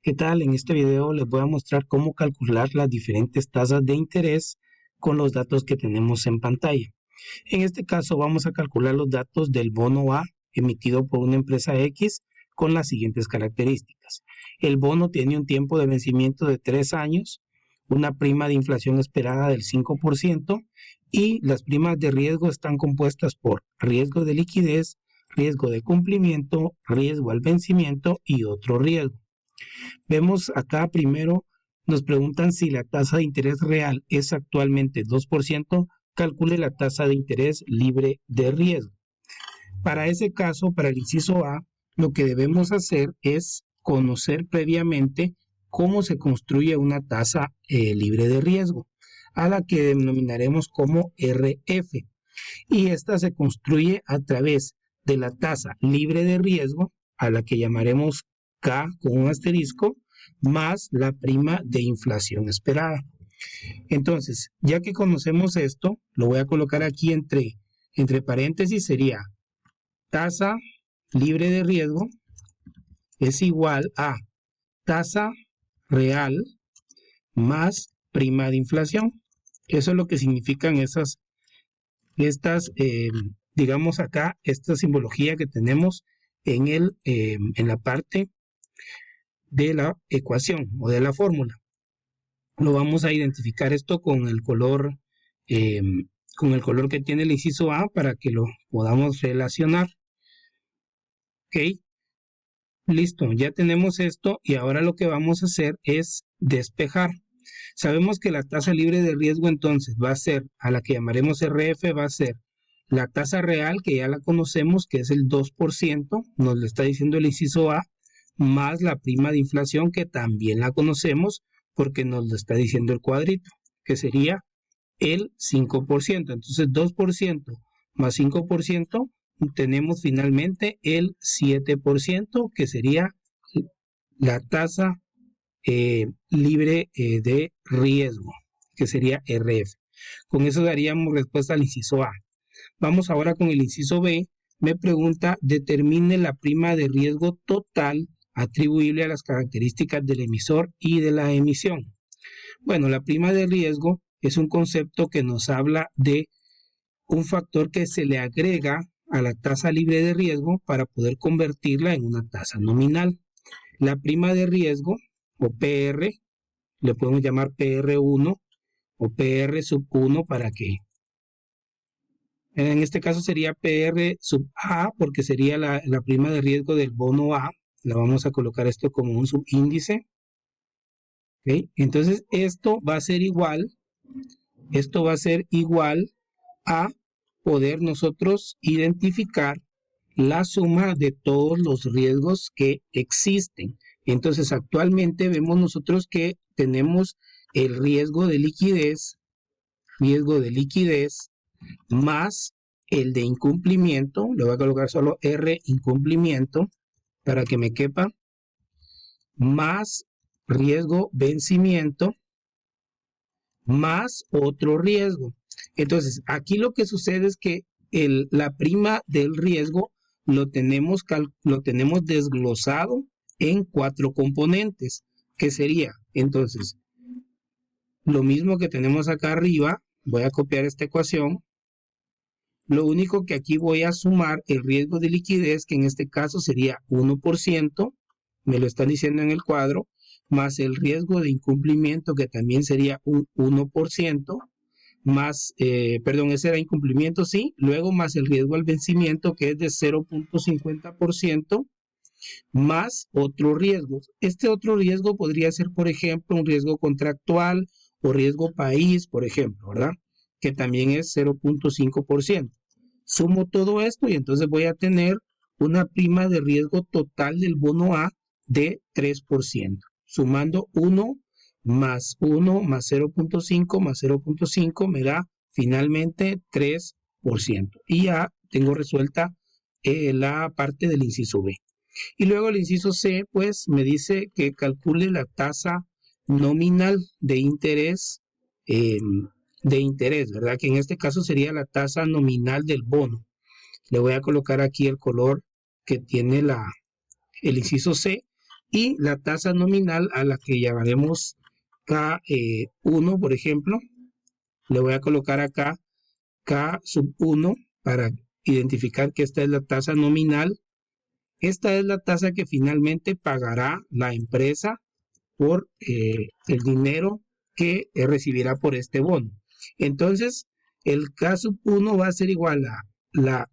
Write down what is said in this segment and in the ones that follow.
¿Qué tal? En este video les voy a mostrar cómo calcular las diferentes tasas de interés con los datos que tenemos en pantalla. En este caso vamos a calcular los datos del bono A emitido por una empresa X con las siguientes características. El bono tiene un tiempo de vencimiento de 3 años, una prima de inflación esperada del 5% y las primas de riesgo están compuestas por riesgo de liquidez, riesgo de cumplimiento, riesgo al vencimiento y otro riesgo. Vemos acá primero, nos preguntan si la tasa de interés real es actualmente 2%, calcule la tasa de interés libre de riesgo. Para ese caso, para el inciso A, lo que debemos hacer es conocer previamente cómo se construye una tasa libre de riesgo, a la que denominaremos como RF. Y esta se construye a través de la tasa libre de riesgo, a la que llamaremos K con un asterisco, más la prima de inflación esperada. Entonces, ya que conocemos esto, lo voy a colocar aquí entre paréntesis, sería tasa libre de riesgo es igual a tasa real más prima de inflación. Eso es lo que significan digamos acá, esta simbología que tenemos en la parte de la ecuación o de la fórmula. Lo vamos a identificar esto con el color que tiene el inciso A para que lo podamos relacionar. Ok, listo, ya tenemos esto y ahora lo que vamos a hacer es despejar. Sabemos que la tasa libre de riesgo entonces va a ser, a la que llamaremos RF, va a ser la tasa real, que ya la conocemos, que es el 2%, nos lo está diciendo el inciso A, más la prima de inflación, que también la conocemos porque nos lo está diciendo el cuadrito, que sería el 5%. Entonces 2% más 5%, tenemos finalmente el 7%, que sería la tasa libre de riesgo, que sería RF. Con eso daríamos respuesta al inciso A. Vamos ahora con el inciso B. Me pregunta, determine la prima de riesgo total atribuible a las características del emisor y de la emisión. Bueno, la prima de riesgo es un concepto que nos habla de un factor que se le agrega a la tasa libre de riesgo para poder convertirla en una tasa nominal. La prima de riesgo, o PR, le podemos llamar PR1 o PR sub 1 para que, en este caso sería PR sub A porque sería la prima de riesgo del bono A. La vamos a colocar esto como un subíndice. ¿Okay? Entonces esto va a ser igual a poder nosotros identificar la suma de todos los riesgos que existen. Entonces actualmente vemos nosotros que tenemos el riesgo de liquidez más el de incumplimiento. Le voy a colocar solo R incumplimiento para que me quepa, más riesgo vencimiento más otro riesgo. Entonces aquí lo que sucede es que la prima del riesgo lo tenemos desglosado en 4 componentes, que sería entonces lo mismo que tenemos acá arriba. Voy a copiar esta ecuación. Lo único que aquí voy a sumar el riesgo de liquidez, que en este caso sería 1%, me lo están diciendo en el cuadro, más el riesgo de incumplimiento, que también sería un 1%, más, ese era incumplimiento, sí, luego más el riesgo al vencimiento, que es de 0.50%, más otro riesgo. Este otro riesgo podría ser, por ejemplo, un riesgo contractual o riesgo país, por ejemplo, ¿verdad? Que también es 0.5%. Sumo todo esto y entonces voy a tener una prima de riesgo total del bono A de 3%. Sumando 1 más 0.5 más 0.5 me da finalmente 3%. Y ya tengo resuelta la parte del inciso B. Y luego el inciso C, pues me dice que calcule la tasa nominal de interés, ¿verdad? Que en este caso sería la tasa nominal del bono. Le voy a colocar aquí el color que tiene el inciso C. y la tasa nominal a la que llamaremos K1, por ejemplo. Le voy a colocar acá K sub 1 para identificar que esta es la tasa nominal. Esta es la tasa que finalmente pagará la empresa por el dinero que recibirá por este bono. Entonces, el K sub 1 va a ser igual a la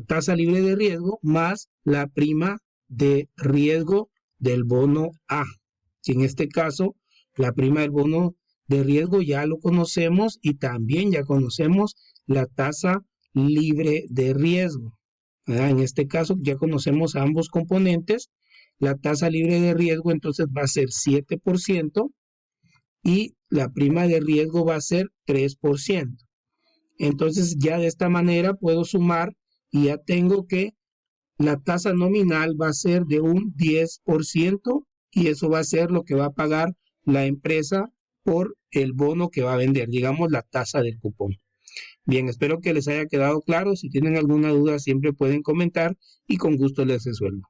tasa libre de riesgo más la prima de riesgo del bono A. Que en este caso, la prima del bono de riesgo ya lo conocemos y también ya conocemos la tasa libre de riesgo. En este caso ya conocemos ambos componentes. La tasa libre de riesgo entonces va a ser 7% y la prima de riesgo va a ser 3%. Entonces ya de esta manera puedo sumar y ya tengo que la tasa nominal va a ser de un 10% y eso va a ser lo que va a pagar la empresa por el bono que va a vender, digamos la tasa del cupón. Bien, espero que les haya quedado claro. Si tienen alguna duda siempre pueden comentar y con gusto les resuelvo.